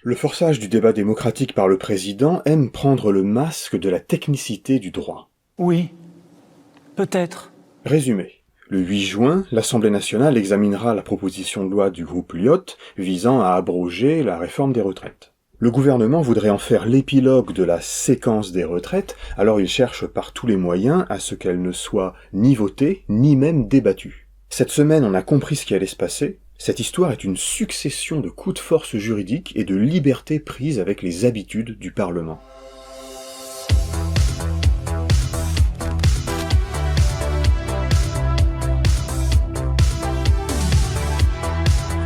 Le forçage du débat démocratique par le président aime prendre le masque de la technicité du droit. Oui, peut-être. Résumé. Le 8 juin, l'Assemblée nationale examinera la proposition de loi du groupe Lyotte visant à abroger la réforme des retraites. Le gouvernement voudrait en faire l'épilogue de la séquence des retraites, alors il cherche par tous les moyens à ce qu'elle ne soit ni votée, ni même débattue. Cette semaine, on a compris ce qui allait se passer. Cette histoire est une succession de coups de force juridiques et de libertés prises avec les habitudes du Parlement.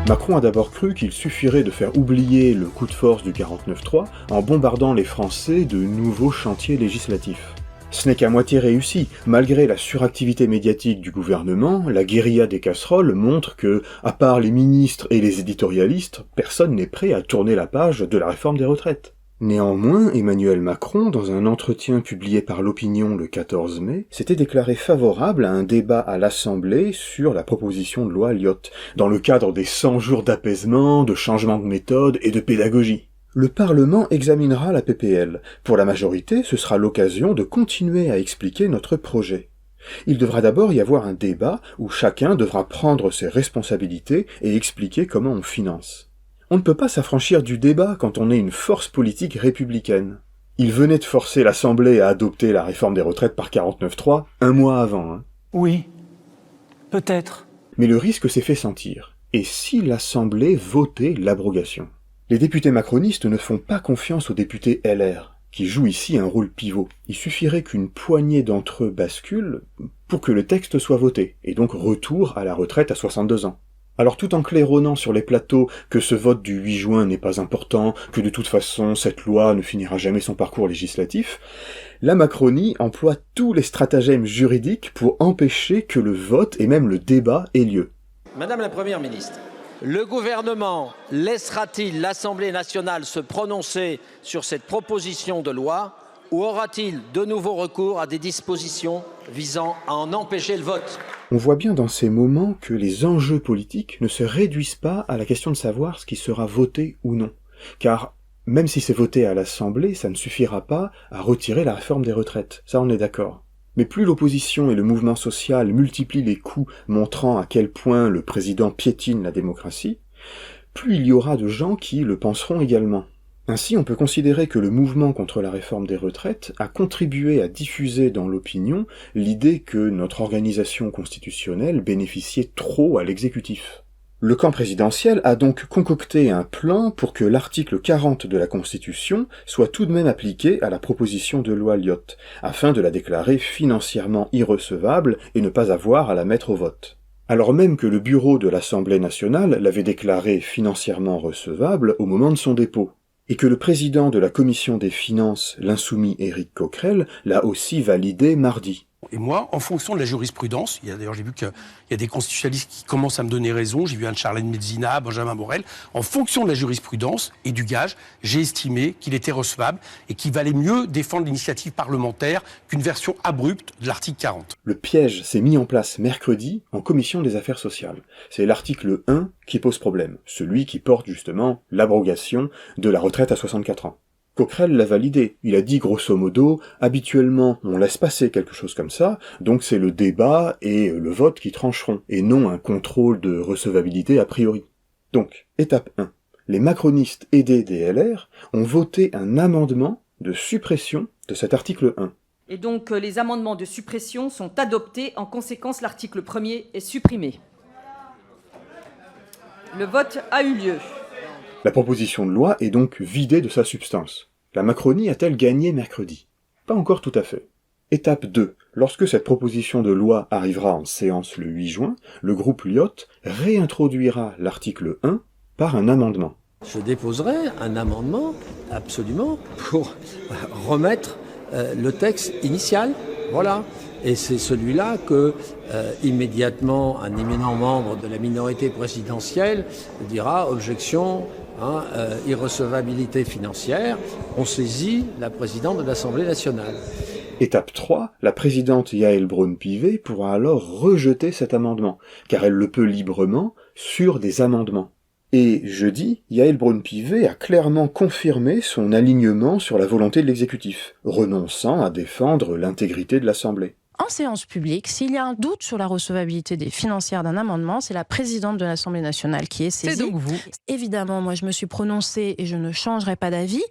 Macron a d'abord cru qu'il suffirait de faire oublier le coup de force du 49.3 en bombardant les Français de nouveaux chantiers législatifs. Ce n'est qu'à moitié réussi. Malgré la suractivité médiatique du gouvernement, la guérilla des casseroles montre que, à part les ministres et les éditorialistes, personne n'est prêt à tourner la page de la réforme des retraites. Néanmoins, Emmanuel Macron, dans un entretien publié par l'Opinion le 14 mai, s'était déclaré favorable à un débat à l'Assemblée sur la proposition de loi Lyotte, dans le cadre des 100 jours d'apaisement, de changement de méthode et de pédagogie. Le Parlement examinera la PPL. Pour la majorité, ce sera l'occasion de continuer à expliquer notre projet. Il devra d'abord y avoir un débat où chacun devra prendre ses responsabilités et expliquer comment on finance. On ne peut pas s'affranchir du débat quand on est une force politique républicaine. Il venait de forcer l'Assemblée à adopter la réforme des retraites par 49.3 un mois avant. Oui, peut-être. Mais le risque s'est fait sentir. Et si l'Assemblée votait l'abrogation ? Les députés macronistes ne font pas confiance aux députés LR, qui jouent ici un rôle pivot. Il suffirait qu'une poignée d'entre eux bascule pour que le texte soit voté, et donc retour à la retraite à 62 ans. Alors tout en claironnant sur les plateaux que ce vote du 8 juin n'est pas important, que de toute façon cette loi ne finira jamais son parcours législatif, la Macronie emploie tous les stratagèmes juridiques pour empêcher que le vote et même le débat aient lieu. Madame la Première ministre, le gouvernement laissera-t-il l'Assemblée nationale se prononcer sur cette proposition de loi ou aura-t-il de nouveau recours à des dispositions visant à en empêcher le vote ? On voit bien dans ces moments que les enjeux politiques ne se réduisent pas à la question de savoir ce qui sera voté ou non. Car même si c'est voté à l'Assemblée, ça ne suffira pas à retirer la réforme des retraites. Ça, on est d'accord. Mais plus l'opposition et le mouvement social multiplient les coups montrant à quel point le président piétine la démocratie, plus il y aura de gens qui le penseront également. Ainsi, on peut considérer que le mouvement contre la réforme des retraites a contribué à diffuser dans l'opinion l'idée que notre organisation constitutionnelle bénéficiait trop à l'exécutif. Le camp présidentiel a donc concocté un plan pour que l'article 40 de la Constitution soit tout de même appliqué à la proposition de loi Lyotte, afin de la déclarer financièrement irrecevable et ne pas avoir à la mettre au vote. Alors même que le bureau de l'Assemblée nationale l'avait déclarée financièrement recevable au moment de son dépôt, et que le président de la Commission des finances, l'insoumis Éric Coquerel, l'a aussi validé mardi. Et moi, en fonction de la jurisprudence, d'ailleurs j'ai vu qu'il y a des constitutionnalistes qui commencent à me donner raison, j'ai vu Anne-Charlène Mezzina, Benjamin Morel, en fonction de la jurisprudence et du gage, j'ai estimé qu'il était recevable et qu'il valait mieux défendre l'initiative parlementaire qu'une version abrupte de l'article 40. Le piège s'est mis en place mercredi en commission des affaires sociales. C'est l'article 1 qui pose problème, celui qui porte justement l'abrogation de la retraite à 64 ans. Coquerel l'a validé. Il a dit grosso modo, habituellement on laisse passer quelque chose comme ça, donc c'est le débat et le vote qui trancheront, et non un contrôle de recevabilité a priori. Donc, étape 1. Les macronistes aidés des LR ont voté un amendement de suppression de cet article 1. Et donc les amendements de suppression sont adoptés, en conséquence l'article 1er est supprimé. Le vote a eu lieu. La proposition de loi est donc vidée de sa substance. La Macronie a-t-elle gagné mercredi ? Pas encore tout à fait. Étape 2. Lorsque cette proposition de loi arrivera en séance le 8 juin, le groupe Lyotte réintroduira l'article 1 par un amendement. Je déposerai un amendement, absolument, pour remettre le texte initial. Voilà. Et c'est celui-là que, immédiatement, un éminent membre de la minorité présidentielle dira « objection ». Irrecevabilité financière, on saisit la présidente de l'Assemblée nationale. Étape 3, la présidente Yaël Braun-Pivet pourra alors rejeter cet amendement, car elle le peut librement sur des amendements. Et jeudi, Yael Braun-Pivet a clairement confirmé son alignement sur la volonté de l'exécutif, renonçant à défendre l'intégrité de l'Assemblée. En séance publique, s'il y a un doute sur la recevabilité financière d'un amendement, c'est la présidente de l'Assemblée nationale qui est saisie. C'est donc vous. Évidemment, moi je me suis prononcée et je ne changerai pas d'avis.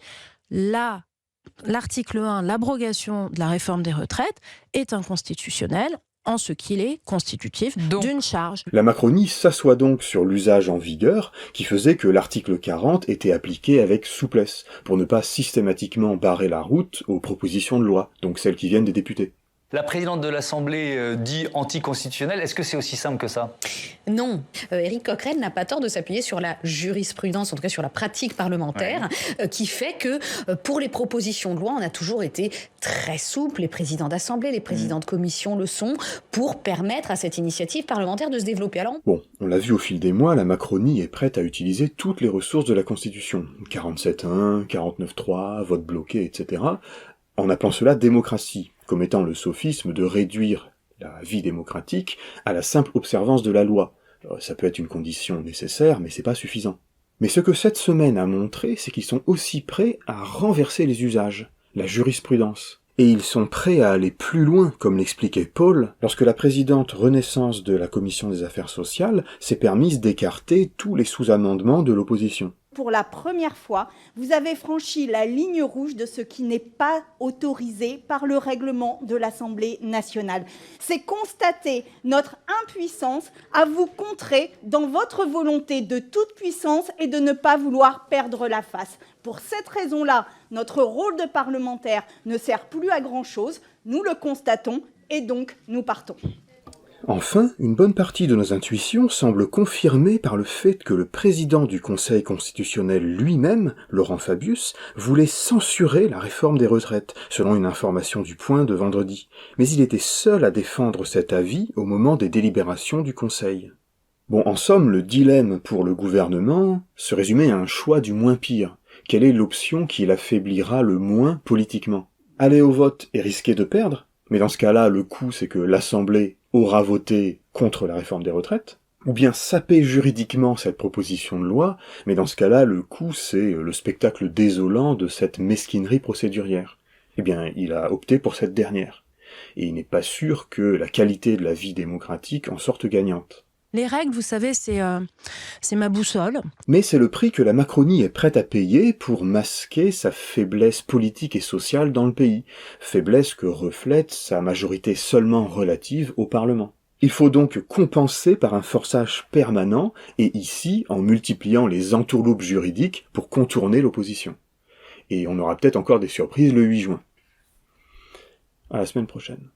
L'article 1, l'abrogation de la réforme des retraites, est inconstitutionnel en ce qu'il est constitutif d'une charge. La Macronie s'assoit donc sur l'usage en vigueur qui faisait que l'article 40 était appliqué avec souplesse, pour ne pas systématiquement barrer la route aux propositions de loi, donc celles qui viennent des députés. La présidente de l'Assemblée dit anticonstitutionnelle. Est-ce que c'est aussi simple que ça ? Non. Éric Coquerel n'a pas tort de s'appuyer sur la jurisprudence, en tout cas sur la pratique parlementaire, qui fait que pour les propositions de loi, on a toujours été très souple. Les présidents d'Assemblée, les présidents de commission le sont, pour permettre à cette initiative parlementaire de se développer. Alors, bon, on l'a vu au fil des mois, la Macronie est prête à utiliser toutes les ressources de la Constitution. 47.1, 49.3, vote bloqué, etc., en appelant cela démocratie, comme étant le sophisme de réduire la vie démocratique à la simple observance de la loi. Alors, ça peut être une condition nécessaire, mais c'est pas suffisant. Mais ce que cette semaine a montré, c'est qu'ils sont aussi prêts à renverser les usages, la jurisprudence. Et ils sont prêts à aller plus loin, comme l'expliquait Paul, lorsque la présidente Renaissance de la Commission des Affaires sociales s'est permise d'écarter tous les sous-amendements de l'opposition. Pour la première fois, vous avez franchi la ligne rouge de ce qui n'est pas autorisé par le règlement de l'Assemblée nationale. C'est constater notre impuissance à vous contrer dans votre volonté de toute puissance et de ne pas vouloir perdre la face. Pour cette raison-là, notre rôle de parlementaire ne sert plus à grand-chose, nous le constatons et donc nous partons. Enfin, une bonne partie de nos intuitions semble confirmée par le fait que le président du Conseil constitutionnel lui-même, Laurent Fabius, voulait censurer la réforme des retraites, selon une information du Point de vendredi. Mais il était seul à défendre cet avis au moment des délibérations du Conseil. Bon, en somme, le dilemme pour le gouvernement se résumait à un choix du moins pire. Quelle est l'option qui l'affaiblira le moins politiquement ? Aller au vote et risquer de perdre ? Mais dans ce cas-là, le coup, c'est que l'Assemblée aura voté contre la réforme des retraites, ou bien saper juridiquement cette proposition de loi, mais dans ce cas-là, le coup, c'est le spectacle désolant de cette mesquinerie procédurière. Eh bien, il a opté pour cette dernière. Et il n'est pas sûr que la qualité de la vie démocratique en sorte gagnante. Les règles, vous savez, c'est ma boussole. Mais c'est le prix que la Macronie est prête à payer pour masquer sa faiblesse politique et sociale dans le pays, faiblesse que reflète sa majorité seulement relative au Parlement. Il faut donc compenser par un forçage permanent, et ici en multipliant les entourloupes juridiques pour contourner l'opposition. Et on aura peut-être encore des surprises le 8 juin. À la semaine prochaine.